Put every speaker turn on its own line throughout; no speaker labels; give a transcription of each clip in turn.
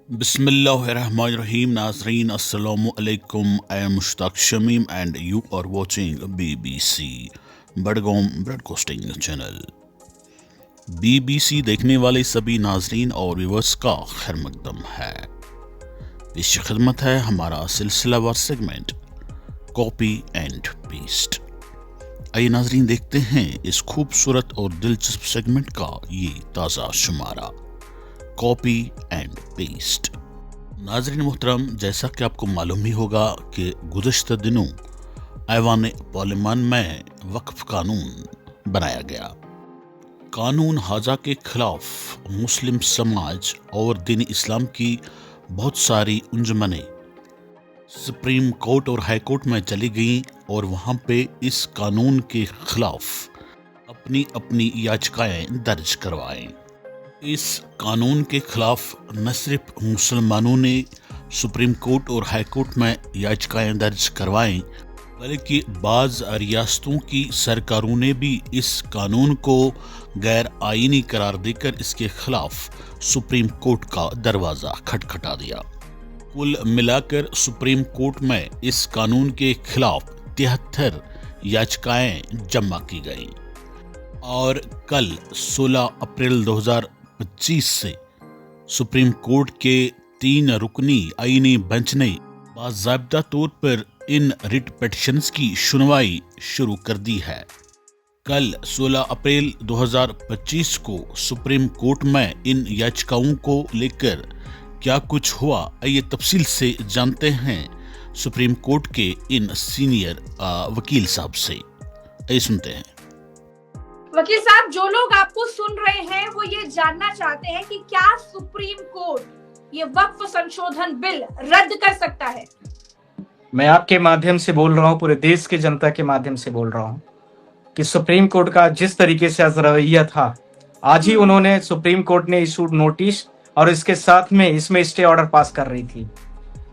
बिस्मिल्लाहिर्रहमानिर्रहीम नाज़रीन अस्सलामु अलैकुम। I am Mushtaq Shamim and you are watching BBC Budgam broadcasting channel. BBC देखने वाले सभी नाजरीन और व्यूअर्स का खैर मकदम है। पेश खिदमत है हमारा सिलसिलावार सेगमेंट कॉपी एंड पेस्ट। आइए नाजरीन देखते हैं इस खूबसूरत और दिलचस्प सेगमेंट का ये ताज़ा शुमारा कॉपी एंड पेस्ट। नाजरीन मोहतरम, जैसा कि आपको मालूम ही होगा कि गुज़श्ता दिनों ऐवान पार्लियामान में वक्फ कानून बनाया गया। कानून हाजा के खिलाफ मुस्लिम समाज और दीन इस्लाम की बहुत सारी अंजुमनें सुप्रीम कोर्ट और हाई कोर्ट में चली गईं और वहाँ पे इस कानून के खिलाफ अपनी अपनी याचिकाएं दर्ज करवाएं। इस कानून के खिलाफ न सिर्फ मुसलमानों ने सुप्रीम कोर्ट और हाई कोर्ट में याचिकाएं दर्ज करवाएं, बल्कि बाज़ रियासतों की सरकारों ने भी इस कानून को गैर आईनी करार देकर इसके खिलाफ सुप्रीम कोर्ट का दरवाज़ा खटखटा दिया। कुल मिलाकर सुप्रीम कोर्ट में इस कानून के खिलाफ 73 याचिकाएं जमा की गईं और कल 16 अप्रैल 2025 से सुप्रीम कोर्ट के 3 रुकनी आईनी बेंच ने बाज़ाब्ता तौर पर इन रिट पिटीशंस की सुनवाई शुरू कर दी है। कल 16 अप्रैल 2025 को सुप्रीम कोर्ट में इन याचिकाओं को लेकर क्या कुछ हुआ, आइए तफसील से जानते हैं सुप्रीम कोर्ट के इन सीनियर वकील साहब से। आइए सुनते हैं।
वकील साहब, जो लोग आपको सुन रहे हैं वो ये जानना चाहते हैं कि क्या सुप्रीम कोर्ट ये वक्फ संशोधन बिल रद्द कर सकता है?
मैं आपके माध्यम से बोल रहा हूँ, पूरे देश की जनता के माध्यम से बोल रहा हूँ कि सुप्रीम कोर्ट का जिस तरीके से आज रवैया था, आज ही उन्होंने सुप्रीम कोर्ट ने इशूड नोटिस और इसके साथ में इसमें स्टे ऑर्डर पास कर रही थी।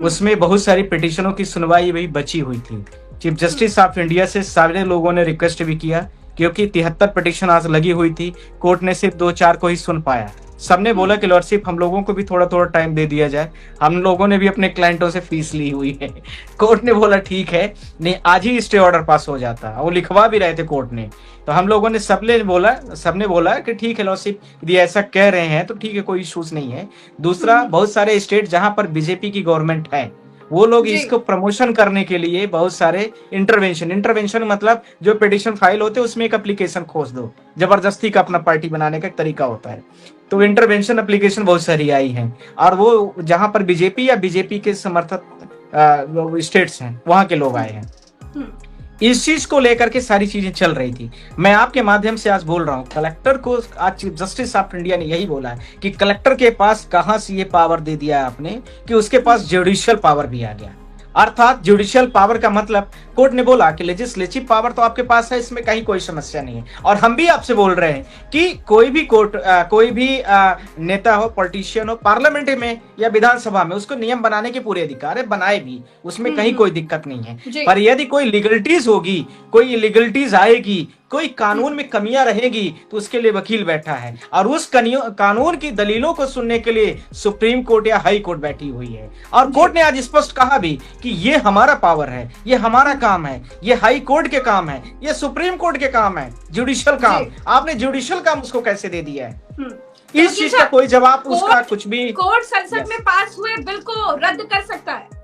उसमें बहुत सारी पिटीशनों की सुनवाई भी बची हुई थी। चीफ जस्टिस ऑफ इंडिया से सारे लोगों ने रिक्वेस्ट भी किया, क्योंकि 73 पिटीशन आज लगी हुई थी। कोर्ट ने सिर्फ 2-4 को ही सुन पाया। सबने बोला कि लॉर्डशिप हम लोगों को भी थोड़ा थोड़ा टाइम दे दिया जाए, हम लोगों ने भी अपने क्लाइंटों से फीस ली हुई है। कोर्ट ने बोला ठीक है, नहीं आज ही स्टे ऑर्डर पास हो जाता। वो लिखवा भी रहे थे कोर्ट ने, तो हम लोगों ने सबने बोला कि ठीक है लॉर्डशिप, यदि ऐसा कह रहे हैं तो ठीक है, कोई इश्यूज नहीं है। दूसरा, बहुत सारे स्टेट जहां पर बीजेपी की गवर्नमेंट है, वो लोग इसको प्रमोशन करने के लिए बहुत सारे इंटरवेंशन मतलब जो पिटीशन फाइल होते हैं उसमें एक एप्लीकेशन खोज दो, जबरदस्ती का अपना पार्टी बनाने का एक तरीका होता है। तो इंटरवेंशन एप्लीकेशन बहुत सारी आई हैं, और वो जहां पर बीजेपी या बीजेपी के समर्थक स्टेट्स हैं वहां के लोग आए हैं। इस चीज को लेकर के सारी चीजें चल रही थी। मैं आपके माध्यम से आज बोल रहा हूं, कलेक्टर को आज चीफ जस्टिस ऑफ इंडिया ने यही बोला है कि कलेक्टर के पास कहां से ये पावर दे दिया है आपने कि उसके पास जुडिशियल पावर भी आ गया। अर्थात जुडिशियल पावर का मतलब, कोर्ट ने बोला कि लेजिस्लेटिव पावर तो आपके पास है, इसमें कहीं कोई समस्या नहीं है। और हम भी आपसे बोल रहे हैं कि कोई भी नेता हो, पॉलिटिशियन हो, पार्लियामेंट में या विधानसभा में, उसको नियम बनाने के पूरे अधिकार है, बनाए भी, उसमें कहीं कोई दिक्कत नहीं है। पर यदि कोई लीगलिटीज होगी, कोई इलीगलिटीज आएगी, कोई कानून में कमियां रहेगी, तो उसके लिए वकील बैठा है, और उस कानून की दलीलों को सुनने के लिए सुप्रीम कोर्ट या हाई कोर्ट बैठी हुई है। और कोर्ट ने आज स्पष्ट कहा भी कि ये हमारा पावर है, ये हमारा काम है, ये हाई कोर्ट के काम है, ये सुप्रीम कोर्ट के काम है, जुडिशियल काम। आपने जुडिशियल काम उसको कैसे दे दिया है? इस चीज का कोई जवाब उसका कुछ भी।
कोर्ट संसद में पास हुए बिल को रद्द कर सकता है?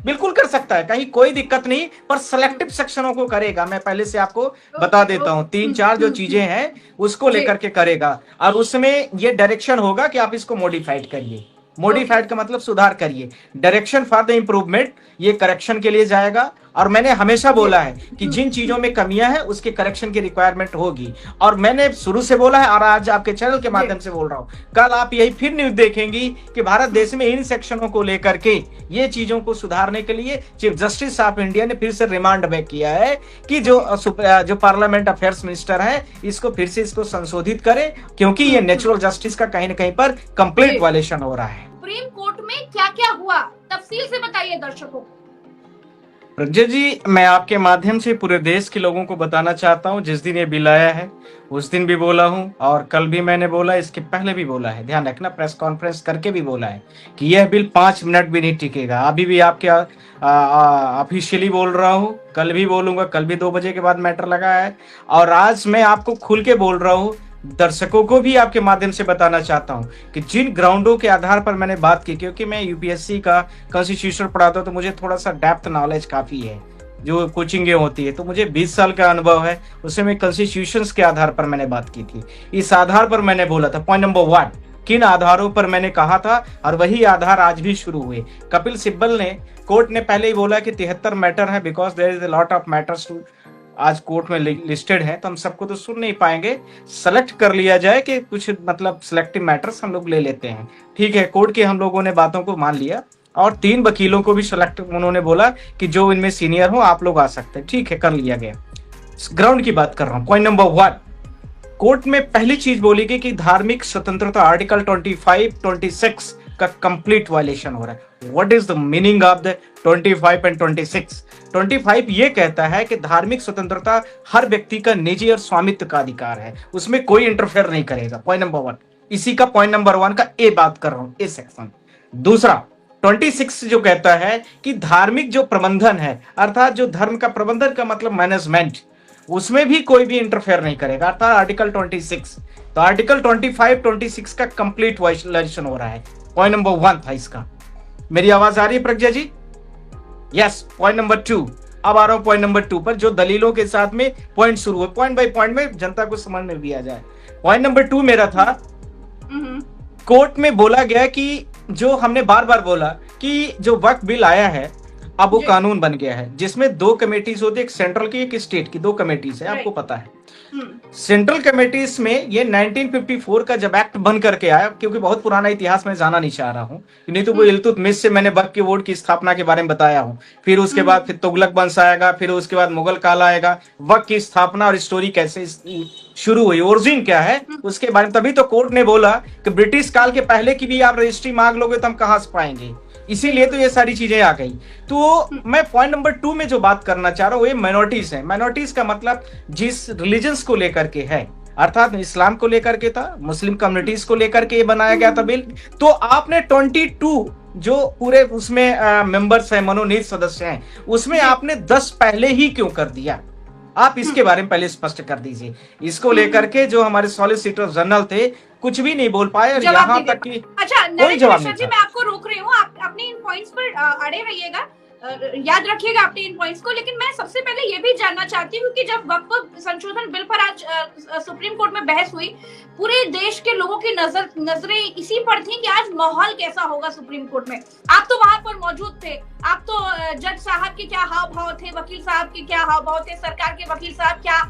बिल्कुल कर सकता है, कहीं कोई दिक्कत नहीं, पर सिलेक्टिव सेक्शनों को करेगा। मैं पहले से आपको बता देता हूं, 3-4 जो चीजें हैं उसको लेकर के करेगा, और उसमें ये डायरेक्शन होगा कि आप इसको मॉडिफाइड करिए। मॉडिफाइड का मतलब सुधार करिए। डायरेक्शन फॉर द इंप्रूवमेंट, ये करेक्शन के लिए जाएगा। और मैंने हमेशा बोला है कि जिन चीजों में कमियां हैं उसके करेक्शन की रिक्वायरमेंट होगी, और मैंने शुरू से बोला है और आज आपके चैनल के माध्यम से बोल रहा हूं। कल आप यही फिर न्यूज देखेंगी कि भारत देश में इन सेक्शनों को लेकर के ये चीजों को सुधारने के लिए चीफ जस्टिस ऑफ इंडिया ने फिर से रिमांड बैक किया है कि जो पार्लियामेंट अफेयर्स मिनिस्टर है, इसको फिर से इसको संशोधित करें, क्योंकि ये नेचुरल जस्टिस का कहीं ना कहीं पर कंप्लीट वायलेशन हो रहा है।
सुप्रीम कोर्ट में क्या क्या हुआ, तफसील से बताइए दर्शकों को।
प्रज्ञा जी, मैं आपके माध्यम से पूरे देश के लोगों को बताना चाहता हूं, जिस दिन ये बिल आया है उस दिन भी बोला हूं और कल भी मैंने बोला, इसके पहले भी बोला है, ध्यान रखना, प्रेस कॉन्फ्रेंस करके भी बोला है कि यह बिल 5 मिनट भी नहीं टिकेगा। अभी भी आपके ऑफिशियली बोल रहा हूं, कल भी बोलूंगा, कल भी 2 बजे के बाद मैटर लगा है और आज मैं आपको खुल के बोल रहा हूं, दर्शकों को भी आपके माध्यम से बताना चाहता हूं कि जिन ग्राउंडों के आधार पर मैंने बात की, क्योंकि मैं यूपीएससी का कॉन्स्टिट्यूशन पढ़ाता हूं तो मुझे थोड़ा सा डेप्थ नॉलेज काफी है, जो कोचिंगें होती है, तो मुझे 20 साल का अनुभव है, उससे मैं कॉन्स्टिट्यूशंस के आधार पर मैंने बात की थी। इस आधार पर मैंने बोला था, पॉइंट नंबर 1, किन आधारों पर मैंने कहा था और वही आधार आज भी शुरू हुए। कपिल सिब्बल ने, कोर्ट ने पहले ही बोला कि 73 मैटर है, because there is a lot of matters to आज कोर्ट में लिस्टेड है, तो हम सबको तो सुन नहीं पाएंगे, सेलेक्ट कर लिया जाए कि कुछ मतलब सिलेक्टिव मैटर्स हम लोग ले लेते हैं। ठीक है, कोर्ट के हम लोगों ने बातों को मान लिया और 3 वकीलों को भी सेलेक्ट, उन्होंने बोला कि जो इनमें सीनियर हो आप लोग आ सकते हैं, ठीक है, कर लिया गया। ग्राउंड की बात कर रहा हूं। पॉइंट नंबर 1, कोर्ट में पहली चीज बोली गई कि धार्मिक स्वतंत्रता आर्टिकल 25, 26 का कंप्लीट वायलेशन हो रहा है। What is the meaning of the 25 and 26? 25 ये कहता है कि धार्मिक स्वतंत्रता हर व्यक्ति का निजी और स्वामित्व का अधिकार है, उसमें कोई इंटरफेयर नहीं करेगा। पॉइंट नंबर 1, इसी का पॉइंट नंबर 1 का ए बात कर रहा हूं, ए सेक्शन। दूसरा 26 जो कहता है कि धार्मिक जो प्रबंधन है, अर्थात जो धर्म का प्रबंधन का मतलब मैनेजमेंट, उसमें भी कोई भी इंटरफेयर नहीं करेगा, अर्थात आर्टिकल 26। तो आर्टिकल 25, 26 का कंप्लीट वायलेशन हो रहा है। पॉइंट नंबर 1 था इसका। मेरी आवाज आ रही है प्रज्ञा जी? यस। पॉइंट नंबर 2, अब आ रहा हूं पॉइंट नंबर 2 पर, जो दलीलों के साथ में पॉइंट शुरू हुए, पॉइंट बाय पॉइंट में जनता को समझ में भी आ जाए। पॉइंट नंबर 2 मेरा था, कोर्ट में बोला गया कि जो हमने बार बार बोला कि जो वक्फ बिल आया है अब वो कानून बन गया है, जिसमें 2 कमेटीज होती है, एक सेंट्रल की एक स्टेट की, 2 कमेटीज है, आपको पता है। सेंट्रल कमेटीज में ये 1954 का जब एक्ट बन करके आया, क्योंकि बहुत पुराना इतिहास में जाना नहीं चाह रहा हूं, नहीं तो वो इल्तुतमिश से मैंने वक्फ के बोर्ड की स्थापना के बारे में बताया हूं, फिर उसके बाद फिर तुगलक वंश आएगा, फिर उसके बाद मुगल काल आएगा, वक्फ की स्थापना और स्टोरी कैसे शुरू हुई, ओरिजिन क्या है उसके बारे में। तभी तो कोर्ट ने बोला कि ब्रिटिश काल के पहले की भी आप रजिस्ट्री मांग लोगे तो हम कहां से पाएंगे, इसीलिए तो ये सारी चीजें आ गई। तो मैं पॉइंट नंबर 2 में जो बात करना चाह रहा हूं, ये माइनॉरिटीज है। माइनॉरिटीज का मतलब जिस रिलीजन्स को लेकर के है, अर्थात इस्लाम को लेकर के था, मुस्लिम कम्युनिटीज को लेकर के ये बनाया गया था बिल। तो आपने 22 जो पूरे उसमें मेंबर्स हैं, मनोनीत सदस्य हैं, उसमें आपने 10 पहले ही क्यों कर दिया? आप इसके बारे में पहले स्पष्ट कर दीजिए। इसको लेकर के जो हमारे सॉलिसिटर जनरल थे कुछ भी नहीं बोल पाए, और यहाँ तक कि
अच्छा,
कोई जवाब नहीं
जी, मैं आपको रोक रही हूँ, आप अपने इन पॉइंट्स पर अड़े रहिएगा, याद रखिएगा अपने इन पॉइंट्स को। लेकिन मैं सबसे पहले ये भी जानना चाहती हूँ कि जब वक्फ संशोधन बिल पर आज सुप्रीम कोर्ट में बहस हुई, पूरे देश के लोगों की नजरें इसी पर थी कि आज माहौल कैसा होगा सुप्रीम कोर्ट में। आप तो वहां पर मौजूद थे, आप तो जज साहब के क्या हाव भाव थे, वकील साहब के क्या हाव भाव थे, सरकार के वकील साहब क्या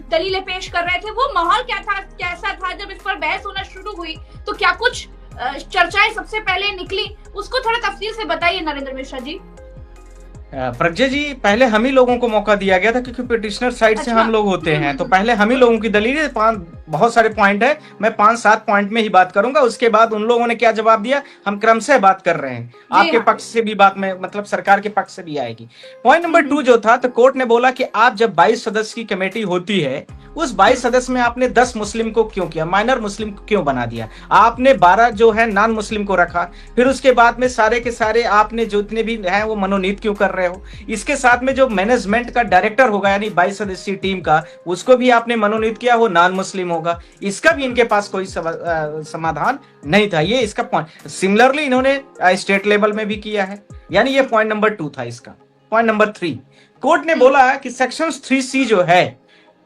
दलीलें पेश कर रहे थे, वो माहौल क्या था, कैसा था जब इस पर बहस होना शुरू हुई? तो क्या कुछ चर्चाएं सबसे पहले निकली, उसको थोड़ा तफसील से बताइए नरेंद्र मिश्रा जी।
प्रज्ञा जी, पहले हम ही लोगों को मौका दिया गया था, क्योंकि पिटिशनर साइड से हम लोग होते हैं, तो पहले हम ही लोगों की दलीलें, बहुत सारे पॉइंट है, मैं 5-7 पॉइंट में ही बात करूंगा, उसके बाद उन लोगों ने क्या जवाब दिया हम क्रमशः बात कर रहे हैं। आपके पक्ष से भी बात में, मतलब सरकार के पक्ष से भी आएगी। पॉइंट नंबर 2 जो था, तो कोर्ट ने बोला कि आप जब 22 सदस्य की कमेटी होती है, उस 22 सदस्य में आपने 10 मुस्लिम को क्यों किया, माइनर मुस्लिम को क्यों बना दिया? आपने 12 जो है नॉन मुस्लिम को रखा, फिर उसके बाद में सारे के सारे आपने जितने भी हैं वो मनोनीत क्यों कर रहे हो? इसके साथ में जो मैनेजमेंट का डायरेक्टर होगा, यानी 22 सदस्यीय टीम का, उसको भी आपने मनोनीत किया, वो नॉन मुस्लिम होगा। इसका भी इनके पास कोई समाधान नहीं था। ये इसका पॉइंट सिमिलरली इन्होंने स्टेट लेवल में भी किया है, यानी ये पॉइंट नंबर 2 था इसका। पॉइंट नंबर 3, कोर्ट ने बोला कि सेक्शन 3C जो है,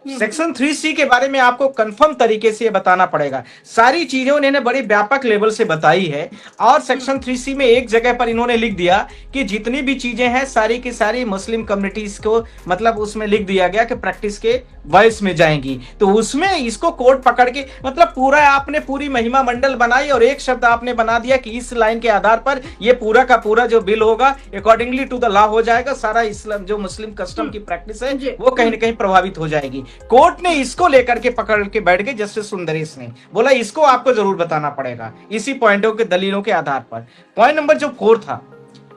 सेक्शन 3C के बारे में आपको कंफर्म तरीके से बताना पड़ेगा। सारी चीजें उन्होंने बड़ी व्यापक लेवल से बताई है, और सेक्शन 3C में एक जगह पर इन्होंने लिख दिया कि जितनी भी चीजें हैं सारी की सारी मुस्लिम कम्युनिटीज को, मतलब उसमें लिख दिया गया कि प्रैक्टिस के वॉइस में जाएंगी। तो उसमें इसको कोर्ट पकड़ के, मतलब पूरा आपने पूरी महिमा मंडल बनाई और एक शब्द आपने बना दिया कि इस लाइन के आधार पर ये पूरा का पूरा जो बिल होगा अकॉर्डिंगली टू द लॉ हो जाएगा। सारा इस्लाम जो मुस्लिम कस्टम की प्रैक्टिस है वो कहीं ना कहीं प्रभावित हो जाएगी। कोर्ट ने इसको लेकर के पकड़ के बैठ गए, जस्टिस सुंदरेश ने बोला इसको आपको जरूर बताना पड़ेगा, इसी पॉइंटों के दलीलों के आधार पर। पॉइंट नंबर जो 4 था,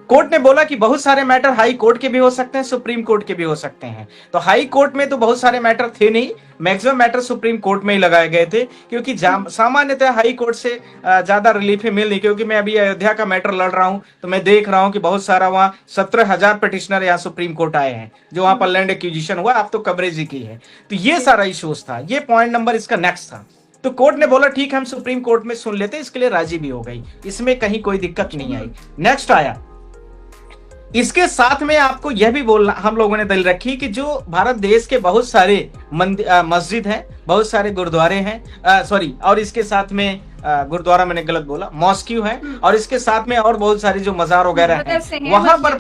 कोर्ट ने बोला कि बहुत सारे मैटर हाई कोर्ट के भी हो सकते हैं, सुप्रीम कोर्ट के भी हो सकते हैं। तो हाई कोर्ट में तो बहुत सारे मैटर थे नहीं, मैक्सिमम मैटर सुप्रीम कोर्ट में ही लगाए गए थे, क्योंकि सामान्यतः हाई कोर्ट से ज्यादा रिलीफ मिल नहीं। क्योंकि मैं अभी अयोध्या का मैटर लड़ रहा हूं तो मैं देख रहा हूं कि बहुत सारा वहां 17,000 पिटिशनर यहाँ सुप्रीम कोर्ट आए हैं, जो वहां पर लैंड एक्विजिशन हुआ, आप तो कवरेज ही की है। तो ये सारा इश्यूज था, ये पॉइंट नंबर इसका नेक्स्ट था। तो कोर्ट ने बोला ठीक है हम सुप्रीम कोर्ट में सुन लेते, इसके लिए राजी भी हो गई, इसमें कहीं कोई दिक्कत नहीं आई। नेक्स्ट आया, इसके साथ में आपको यह भी बोलना, हम लोगों ने दलील रखी कि जो भारत देश के बहुत सारे मस्जिद हैं, बहुत सारे गुरुद्वारे हैं, सॉरी, और इसके साथ में गुरुद्वारा मैंने गलत बोला, मॉस्क्यू है, और इसके साथ में और बहुत सारी जो मजार वगैरह हैं, वहां पर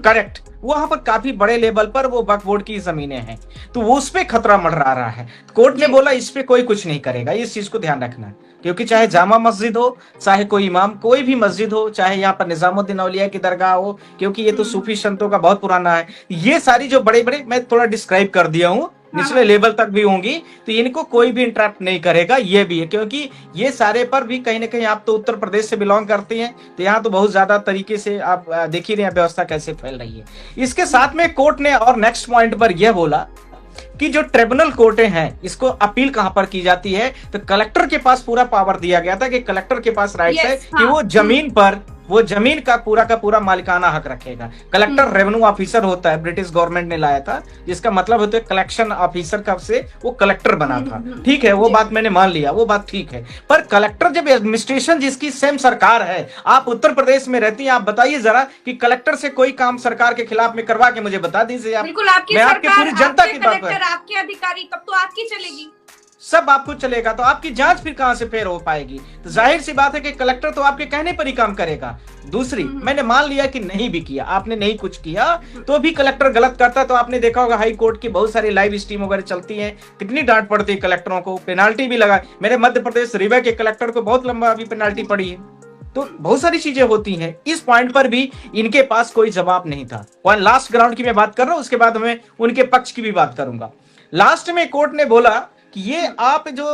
करेक्ट, वहां पर काफी बड़े लेवल पर वो वक्फ बोर्ड की जमीनें हैं, तो वो उस पे खतरा मंडरा रहा है। कोर्ट ने बोला इस पे कोई कुछ नहीं करेगा, इस चीज को ध्यान रखना है, क्योंकि चाहे जामा मस्जिद हो, चाहे कोई इमाम, कोई भी मस्जिद हो, चाहे यहाँ पर निजामुद्दीन औलिया की दरगाह हो, क्योंकि ये तो सूफी संतों का बहुत पुराना है, ये सारी जो बड़े बड़े, मैं थोड़ा डिस्क्राइब कर दिया हूँ, निचले लेवल तक भी होंगी, तो इनको कोई भी इंटरप्ट नहीं करेगा, ये भी है। क्योंकि ये सारे पर भी कहीं ना कहीं, आप तो उत्तर प्रदेश से बिलोंग करते हैं, तो यहाँ तो बहुत ज्यादा तरीके से आप देख ही रहे हैं व्यवस्था कैसे फैल रही है। इसके साथ में कोर्ट ने और नेक्स्ट पॉइंट पर यह बोला कि जो ट्रिब्यूनल कोर्टें हैं, इसको अपील कहां पर की जाती है, तो कलेक्टर के पास पूरा पावर दिया गया था कि कलेक्टर के पास राइट है कि वो जमीन पर, वो जमीन का पूरा मालिकाना हक रखेगा। कलेक्टर रेवेन्यू ऑफिसर होता है, ब्रिटिश गवर्नमेंट ने लाया था, जिसका मतलब होता है कलेक्शन ऑफिसर कब से वो कलेक्टर बना था। ठीक है, वो बात मैंने मान लिया, वो बात ठीक है, पर कलेक्टर जब एडमिनिस्ट्रेशन जिसकी सेम सरकार है, आप उत्तर प्रदेश में रहती हैं, आप बताइए जरा कि कलेक्टर से कोई काम सरकार के खिलाफ में करवा के मुझे बता दीजिए आप।
बिल्कुल, आपकी सरकार,
पूरी जनता की बात है,
आपके अधिकारी, तब तो आपकी चलेगी,
सब आपको चलेगा, तो आपकी जांच फिर कहां से फेर हो पाएगी। तो जाहिर सी बात है कि कलेक्टर तो आपके कहने पर ही काम करेगा। दूसरी, मैंने मान लिया कि नहीं भी किया, आपने नहीं कुछ किया तो भी कलेक्टर गलत करता, तो आपने देखा होगा हाई कोर्ट की बहुत सारी लाइव स्ट्रीम वगैरह चलती है, कितनी डांट पड़ती है कलेक्टरों को, पेनाल्टी भी लगा। मेरे मध्य प्रदेश रीवा के कलेक्टर को बहुत लंबा अभी पेनाल्टी पड़ी है। तो बहुत सारी चीजें होती हैं, इस पॉइंट पर भी इनके पास कोई जवाब नहीं था। लास्ट ग्राउंड की मैं बात कर रहा हूं, उसके बाद मैं उनके पक्ष की भी बात करूंगा। लास्ट में कोर्ट ने बोला कि ये आप जो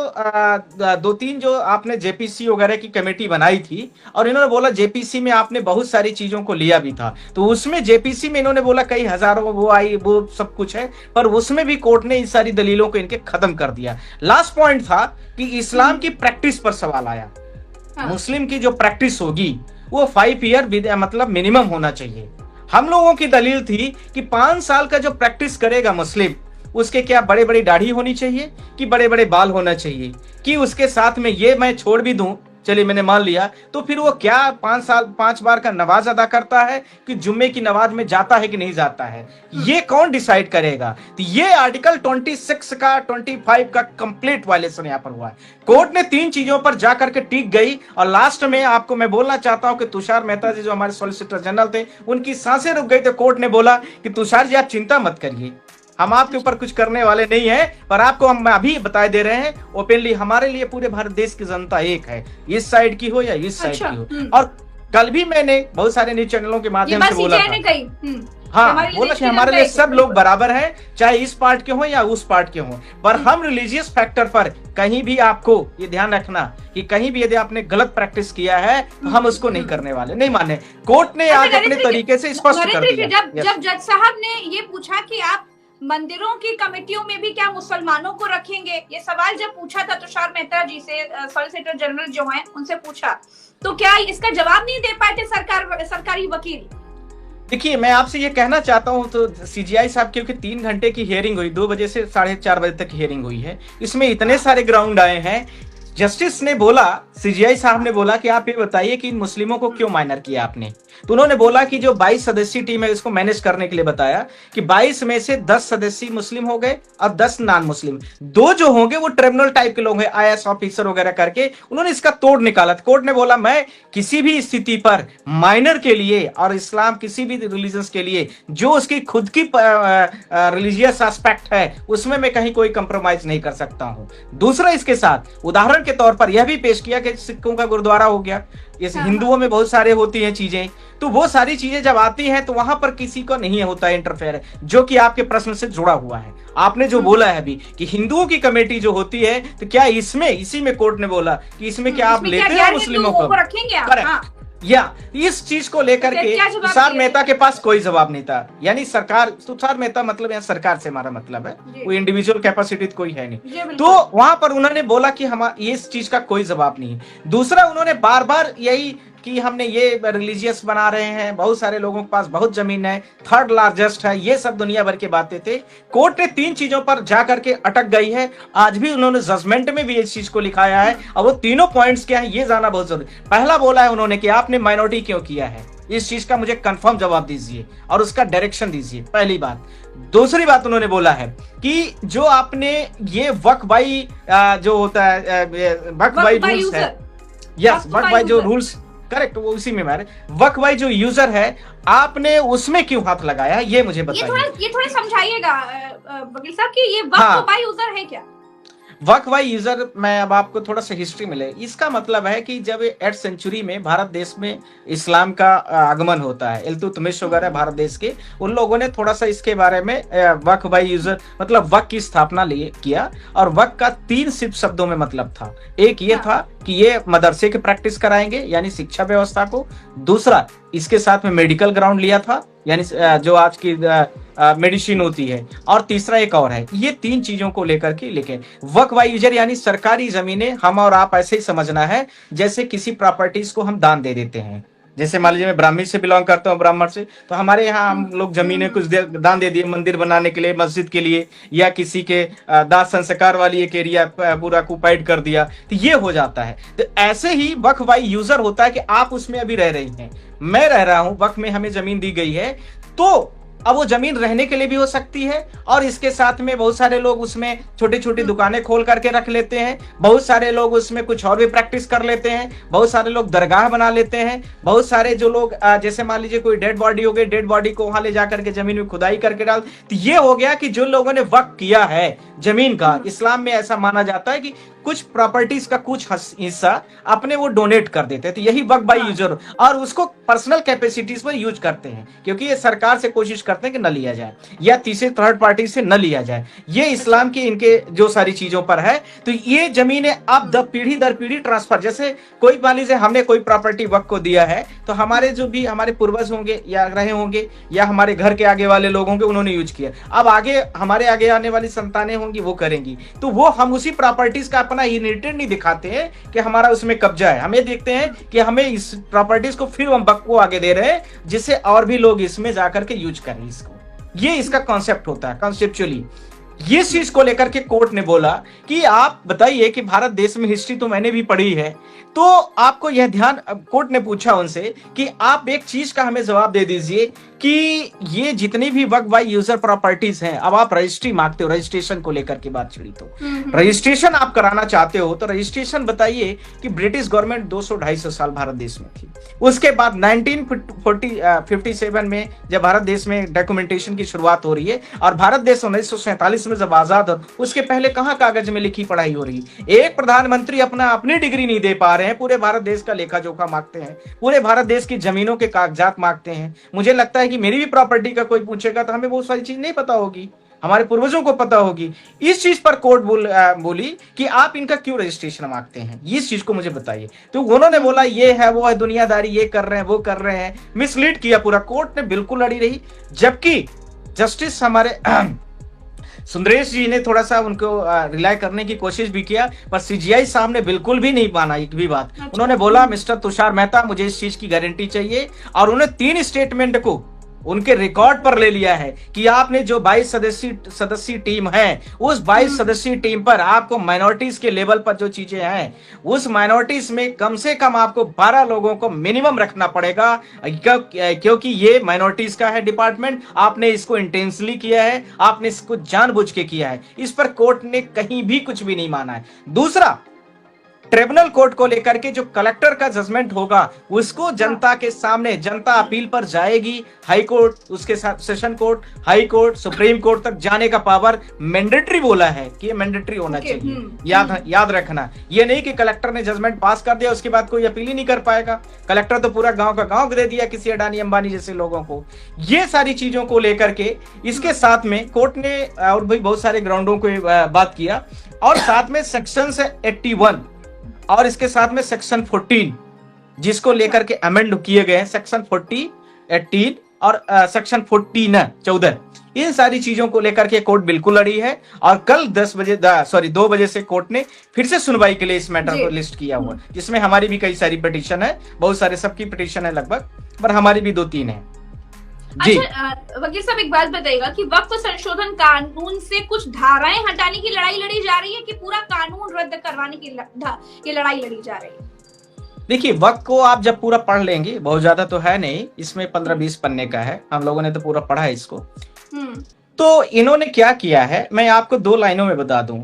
2-3 जो आपने जेपीसी वगैरह की कमेटी बनाई थी, और इन्होंने बोला जेपीसी में आपने बहुत सारी चीजों को लिया भी था, तो उसमें जेपीसी में इन्होंने बोला कई हजारों वो आई, वो सब कुछ है, पर उसमें भी कोर्ट ने इन सारी दलीलों को इनके खत्म कर दिया। लास्ट पॉइंट था कि इस्लाम की प्रैक्टिस पर सवाल आया। मुस्लिम की जो प्रैक्टिस होगी वो 5 ईयर मतलब मिनिमम होना चाहिए। हम लोगों की दलील थी कि 5 साल का जो प्रैक्टिस करेगा मुस्लिम, उसके क्या बड़े बड़ी दाढ़ी होनी चाहिए कि बड़े बड़े बाल होना चाहिए, कि उसके साथ में ये मैं छोड़ भी दूं, चलिए मैंने मान लिया, तो फिर वो क्या 5 बार का नमाज अदा करता है कि जुम्मे की नमाज में जाता है कि नहीं जाता है, ये कौन डिसाइड करेगा। तो ये आर्टिकल 26 का 25 का कंप्लीट वायलेशन यहाँ पर हुआ है। कोर्ट ने 3 चीजों पर जाकर के टिक गई, और लास्ट में आपको मैं बोलना चाहता हूं कि तुषार मेहता जी जो हमारे सॉलिसिटर जनरल थे, उनकी सांसें रुक गई, तो कोर्ट ने बोला कि तुषार जी आप चिंता मत करिए, हम आपके ऊपर कुछ करने वाले नहीं है, पर आपको हम अभी बता दे रहे हैं ओपनली, हमारे लिए पूरे भारत देश की जनता एक है, इस साइड की हो या इस साइड की हो। और कल भी मैंने बहुत सारे न्यूज चैनलों के माध्यम से बोला था, हाँ, बोला कि हमारे लिए सब लोग बराबर हैं, चाहे इस पार्ट के हो या उस पार्ट के हो, पर हम रिलीजियस फैक्टर पर कहीं भी, आपको ये ध्यान रखना कि कहीं भी यदि आपने गलत प्रैक्टिस किया है तो हम उसको नहीं करने वाले, नहीं माने। कोर्ट ने आज अपने तरीके से स्पष्ट कर दिया।
जब जज साहब ने ये पूछा कि आप मंदिरों की कमेटियों में भी क्या मुसलमानों को रखेंगे, ये सवाल जब पूछा था तुषार मेहता जी से, सॉलिसिटर जनरल जो हैं उनसे पूछा, तो क्या इसका जवाब नहीं दे पाए थे सरकारी वकील?
देखिए, मैं आपसे ये कहना चाहता हूं, तो सीजीआई साहब क्योंकि 3 घंटे की हियरिंग हुई, 2 बजे से 4:30 बजे तक हियरिंग हुई है, इसमें इतने सारे ग्राउंड आए हैं। जस्टिस ने बोला, सीजीआई साहब ने बोला कि आप ये बताइए कि इन मुस्लिमों को क्यों माइनर किया आपने, तो उन्होंने बोला कि जो 22 सदस्यीय टीम है इसको मैनेज करने के लिए बताया कि 22 में से 10 सदस्य मुस्लिम हो गए और 10 नॉन मुस्लिम, 2 जो होंगे वो ट्रिब्यूनल टाइप के लोग हैं, आईएएस ऑफिसर वगैरह करके उन्होंने इसका तोड़ निकाला। कोर्ट ने बोला मैं किसी भी स्थिति पर माइनर के लिए और इस्लाम किसी भी रिलीजन के लिए जो उसकी खुद की रिलीजियस एस्पेक्ट है उसमें मैं कहीं कोई कंप्रोमाइज नहीं कर सकता हूं। दूसरा, इसके साथ उदाहरण के तौर पर यह भी पेश किया कि सिखों का गुरुद्वारा हो गया, इस हिंदुओं में बहुत सारे होती हैं चीजें, तो वो सारी चीजें जब आती हैं तो वहां पर किसी को नहीं होता इंटरफेयर, जो कि आपके प्रश्न से जुड़ा हुआ है। आपने जो बोला है अभी कि हिंदुओं की कमेटी जो होती है, तो क्या इसमें, इसी में कोर्ट ने बोला कि इसमें क्या आप लेते हो मुस्लिमों को?
रखेंगे आप?
या इस चीज को लेकर के
क्या जवाब
तुषार
दिए?
मेहता के पास कोई जवाब नहीं था। यानी सरकार, तुषार मेहता मतलब यहाँ सरकार से हमारा मतलब है,
जी।
वो इंडिविजुअल कैपेसिटी कोई है नहीं।
जी, बिल्कुल।
तो वहां पर उन्होंने बोला कि हम इस चीज का कोई जवाब नहीं है। दूसरा, उन्होंने बार बार यही कि हमने ये रिलीजियस बना रहे हैं, बहुत सारे लोगों के पास बहुत जमीन है, थर्ड लार्जेस्ट है, ये सब दुनिया भर की बातें थे। कोर्ट ने 3 चीजों पर जाकर के अटक गई है। आज भी उन्होंने जजमेंट में भी इस चीज को लिखाया है, और वो तीनों पॉइंट्स क्या है ये जानना बहुत जरूरी। पहला बोला है उन्होंने कि आपने माइनॉरिटी क्यों किया है, इस चीज का मुझे कंफर्म जवाब दीजिए और उसका डायरेक्शन दीजिए, पहली बात। दूसरी बात उन्होंने बोला है कि जो आपने ये वक्फ बाई जो होता है वक्फ बाई रूल्स है, यस वक्फ बाई जो रूल्स, करेक्ट, वो उसी में मारे, वक्फ बाई जो यूजर है आपने उसमें क्यों हाथ लगाया, ये मुझे बताइए।
ये थोड़ा समझाइएगा वकील साहब कि ये वक्फ
हाँ।
बाई यूजर है क्या?
वक्फ बाई यूजर, मैं अब आपको थोड़ा सा हिस्ट्री मिले। इसका मतलब है कि जब 8th सेंचुरी में भारत देश में इस्लाम का आगमन होता है, इल्तुतमिश वगैरह भारत देश के, उन लोगों ने थोड़ा सा इसके बारे में वक्फ बाई यूजर मतलब वक्फ की स्थापना किया। और वक्फ का 3 सिर्फ शब्दों में मतलब था। एक ये था कि ये मदरसे की प्रैक्टिस कराएंगे, यानी शिक्षा व्यवस्था को। दूसरा, इसके साथ में मेडिकल ग्राउंड लिया था, यानी जो आज की मेडिसिन होती है। और तीसरा एक और है, ये 3 चीजों को लेकर के लिखे। वक्फ बाई यूजर यानी सरकारी जमीनें हम और आप ऐसे ही समझना है जैसे किसी प्रॉपर्टीज को हम दान दे देते हैं। जैसे मान लीजिए मैं ब्राह्मणी से बिलोंग करता हूँ, ब्राह्मण से, तो हमारे यहाँ हम लोग जमीनें कुछ दान दे दिए मंदिर बनाने के लिए, मस्जिद के लिए, या किसी के दाह संस्कार वाली एक एरिया पूरा ऑक्युपाइड कर दिया, तो ये हो जाता है। तो ऐसे ही वक्फ बाई यूजर होता है कि आप उसमें अभी रह रही हैं, मैं रह रहा हूं, वक्फ में हमें जमीन दी गई है, तो अब वो जमीन रहने के लिए भी हो सकती है, और इसके साथ में बहुत सारे लोग उसमें छोटी छोटी दुकानें खोल करके रख लेते हैं, बहुत सारे लोग उसमें कुछ और भी प्रैक्टिस कर लेते हैं, बहुत सारे लोग दरगाह बना लेते हैं, बहुत सारे जो लोग जैसे मान लीजिए कोई डेड बॉडी हो गई, डेड बॉडी को वहां ले जाकर के जमीन में खुदाई करके डाल। तो ये हो गया कि जो लोगों ने वक्फ किया है जमीन का, इस्लाम में ऐसा माना जाता है कि कुछ प्रॉपर्टीज का कुछ हिस्सा अपने वो डोनेट कर देते हैं, तो यही वक्फ बाई यूजर, और उसको पर्सनल कैपेसिटीज पर यूज करते हैं, क्योंकि ये सरकार से कोशिश करते हैं कि न लिया जाए या तीसरे थर्ड पार्टी से न लिया जाए। ये इस्लाम की इनके जो सारी चीजों पर है। तो ये जमीनें अब पीढ़ी दर पीढ़ी ट्रांसफर, जैसे कोई मान लीजिए हमने कोई प्रॉपर्टी वक्फ को दिया है, तो हमारे जो भी हमारे पूर्वज होंगे या रहे होंगे या हमारे घर के आगे वाले लोग होंगे, उन्होंने यूज किया, अब आगे हमारे आगे आने वाली संतानें होंगी वो करेंगी, तो वो हम उसी प्रॉपर्टीज का अपना इनहेरिटेंस नहीं दिखाते हैं कि हमारा उसमें कब्जा है, हमें देखते हैं कि हमें इस प्रॉपर्टीज को फिर हम वक्फ को आगे दे रहे हैं, जिससे और भी लोग इसमें जाकर के यूज करें इसको। ये इसका कॉन्सेप्ट होता है कॉन्सेप्चुअली। ये चीज को लेकर के कोर्ट ने बोला कि आप बताइए कि भारत देश में हिस्ट्री तो मैंने भी पढ़ी है, तो आपको यह ध्यान, कोर्ट ने पूछा उनसे कि आप एक चीज का हमें जवाब दे दीजिए कि ये जितनी भी वक्फ बाई यूजर प्रॉपर्टीज हैं, अब आप रजिस्ट्री मांगते हो, रजिस्ट्रेशन को लेकर के बात छिड़ी, तो रजिस्ट्रेशन आप कराना चाहते हो, तो रजिस्ट्रेशन बताइए कि ब्रिटिश गवर्नमेंट 200-250 साल भारत देश में थी। उसके बाद 1957 में जब भारत देश में डॉक्यूमेंटेशन की शुरुआत हो रही है, और भारत देश 1947 में जब आजाद हो, उसके पहले कहां कागज में लिखी पढ़ाई हो रही। एक प्रधानमंत्री अपनी डिग्री नहीं दे पा रहे हैं, पूरे भारत देश का लेखा जोखा मांगते हैं, पूरे भारत देश की जमीनों के कागजात मांगते हैं। मुझे लगता है कि मेरी भी प्रॉपर्टी का कोई पूछेगा तो हमें बहुत सारी चीज नहीं पता होगी, हमारे पूर्वजों को पता होगी। इस चीज पर कोर्ट बोली कि आप इनका क्यों रजिस्ट्रेशन मांगते हैं, इस चीज को मुझे बताइए। तो उन्होंने बोला ये है वो है, दुनियादारी, ये कर रहे हैं वो कर रहे हैं, मिसलीड किया पूरा। कोर्ट ने बिल्कुल अड़ी रही, जबकि जस्टिस हमारे सुंदरेश जी ने थोड़ा सा उनको रिलाई करने की कोशिश भी किया, पर सीजीआई साहब ने बिल्कुल भी नहीं माना एक भी बात। उन्होंने बोला मिस्टर तुषार मेहता, मुझे इस चीज की गारंटी चाहिए, और उन्होंने 3 स्टेटमेंट को उनके रिकॉर्ड पर ले लिया है कि आपने जो 22 सदस्यीय टीम है, उस 22 सदस्यीय टीम पर आपको माइनॉरिटीज के लेवल पर जो चीजें हैं, उस माइनॉरिटीज में कम से कम आपको 12 लोगों को मिनिमम रखना पड़ेगा, क्योंकि ये माइनॉरिटीज का है डिपार्टमेंट। आपने इसको इंटेंशनली किया है, आपने इसको जानबूझ के किया है। इस पर कोर्ट ने कहीं भी कुछ भी नहीं माना है। दूसरा, ट्रिब्यूनल कोर्ट को लेकर के जो कलेक्टर का जजमेंट होगा, उसको जनता के सामने, जनता अपील पर जाएगी, हाई कोर्ट, उसके साथ session court, high court, supreme court तक जाने का पावर मैंडेटरी बोला है कि ये मैंडेटरी होना चाहिए। याद रखना, ये नहीं कि कलेक्टर ने जजमेंट पास कर दिया उसके बाद कोई अपील ही नहीं कर पाएगा। कलेक्टर तो पूरा गांव का गांव दे दिया किसी अडानी अंबानी जैसे लोगों को। ये सारी चीजों को लेकर के इसके साथ में कोर्ट ने और भी बहुत सारे ग्राउंडों को बात किया, और साथ में सेक्शन 81 और इसके साथ में सेक्शन 14, जिसको लेकर के अमेंड किए गए हैं सेक्शन 40, 18 और सेक्शन 14 इन सारी चीजों को लेकर के कोर्ट बिल्कुल अड़ी है। और कल 2 बजे से कोर्ट ने फिर से सुनवाई के लिए इस मैटर को लिस्ट किया हुआ है, जिसमें हमारी भी कई सारी पिटीशन है, बहुत सारे सबकी पिटीशन है लगभग, पर हमारी भी 2-3 है जी।
अच्छा वकील साहब एक बात बताइएगा कि वक्फ संशोधन कानून से कुछ धाराएं हटाने की लड़ाई लड़ी जा रही है कि पूरा कानून रद्द करवाने की लड़ाई लड़ी जा रही है?
देखिए, वक्त को आप जब पूरा पढ़ लेंगे, बहुत ज्यादा तो है नहीं, इसमें 15-20 पन्ने का है, हम लोगों ने तो पूरा पढ़ा है इसको। तो इन्होंने क्या किया है, मैं आपको 2 लाइनों में बता दूं।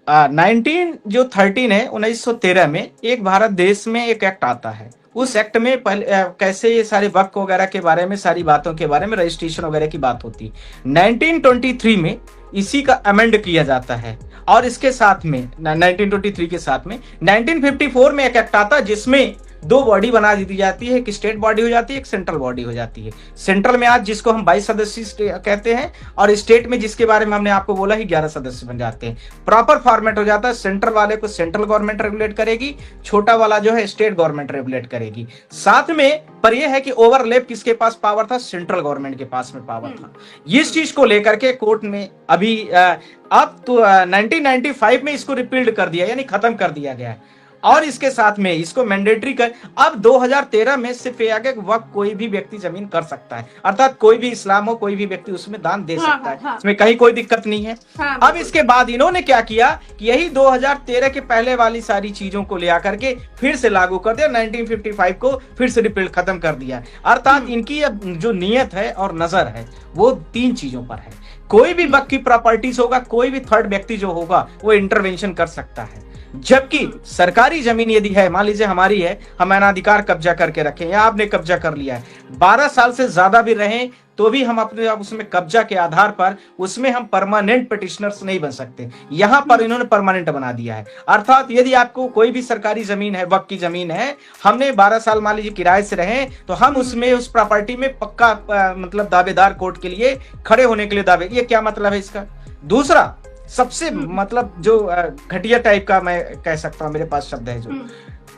1913 है, 1913 में एक भारत देश में एक एक्ट आता है। उस एक्ट में पहले कैसे ये सारे वक्फ वगैरह के बारे में, सारी बातों के बारे में, रजिस्ट्रेशन वगैरह की बात होती है। 1923 में इसी का अमेंड किया जाता है, और इसके साथ में 1923 के साथ में 1954 में एक एक्ट आता है जिसमें 2 बॉडी बना दी जाती है, एक स्टेट बॉडी हो जाती है, एक सेंट्रल बॉडी हो जाती है। सेंट्रल में आज जिसको हम 22 सदस्य कहते हैं, और स्टेट में जिसके बारे में हमने आपको बोला ही 11 सदस्य बन जाते हैं। प्रॉपर फॉर्मेट हो जाता है, सेंट्रल वाले को सेंट्रल गवर्नमेंट रेगुलेट करेगी, छोटा वाला जो है स्टेट गवर्नमेंट रेगुलेट करेगी। साथ में पर यह है कि ओवरलैप किसके पास पावर था, सेंट्रल गवर्नमेंट के पास में पावर था। इस चीज को लेकर के कोर्ट ने अभी अब तो 1995 में इसको रिपील्ड कर दिया, यानी खत्म कर दिया गया है, और इसके साथ में इसको मैंडेटरी कर, अब 2013 में सिर्फ ये आ गया कि वक्त कोई भी व्यक्ति जमीन कर सकता है, अर्थात कोई भी इस्लाम हो, कोई भी व्यक्ति उसमें दान दे सकता है, इसमें कहीं कोई दिक्कत नहीं है। अब इसके बाद इन्होंने क्या किया कि यही 2013 के पहले वाली सारी चीजों को ले आकर के फिर से लागू कर दिया, 1955 को फिर से रिपील खत्म कर दिया। अर्थात इनकी जो नियत है और नजर है वो 3 चीजों पर है। कोई भी वक्त की प्रॉपर्टीज होगा, कोई भी थर्ड व्यक्ति जो होगा वो इंटरवेंशन कर सकता है, जबकि सरकारी जमीन यदि है, मान लीजिए हमारी है, हम अनाधिकार कब्जा करके रखें या आपने कब्जा कर लिया है, 12 साल से ज्यादा भी रहें तो भी हम अपने उसमें कब्जा के आधार पर उसमें हम परमानेंट पिटिशनर्स नहीं बन सकते। यहां पर इन्होंने परमानेंट बना दिया है। अर्थात यदि आपको कोई भी सरकारी जमीन है, वक्त की जमीन है, हमने 12 साल मान लीजिए किराए से रहे, तो हम उसमें उस प्रॉपर्टी में पक्का मतलब दावेदार कोर्ट के लिए खड़े होने के लिए दावे। ये क्या मतलब है इसका? दूसरा सबसे मतलब जो घटिया टाइप का मैं कह सकता हूं, मेरे पास शब्द है जो,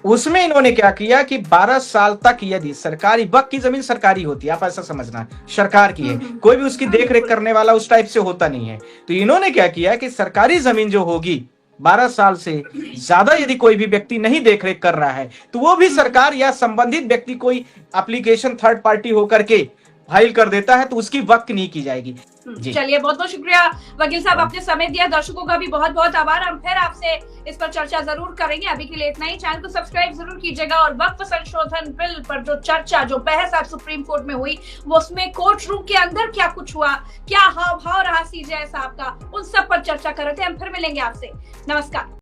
उसमें इन्होंने क्या किया कि 12 साल तक यदि सरकारी वक्त की जमीन सरकारी होती है, आप ऐसा समझना, सरकार की है, कोई भी उसकी देखरेख करने वाला उस टाइप से होता नहीं है, तो इन्होंने क्या किया कि सरकारी जमीन जो होगी 12 साल से ज्यादा यदि कोई भी व्यक्ति नहीं देखरेख कर रहा है, तो वो भी सरकार या संबंधित व्यक्ति कोई एप्लीकेशन थर्ड पार्टी होकर के फाइल कर देता है, तो उसकी वक्त नहीं की जाएगी।
चलिए, बहुत बहुत शुक्रिया वकील साहब, आपने समय दिया। दर्शकों का भी बहुत बहुत आभार। हम फिर आपसे इस पर चर्चा जरूर करेंगे। अभी के लिए इतना ही। चैनल को सब्सक्राइब जरूर कीजिएगा। और वक्फ संशोधन बिल पर जो चर्चा, जो बहस आज सुप्रीम कोर्ट में हुई, वो उसमें कोर्ट रूम के अंदर क्या कुछ हुआ, क्या हाव भाव रहा सीजेआई साहब का, उन सब पर चर्चा कर रहे थे। हम फिर मिलेंगे आपसे। नमस्कार।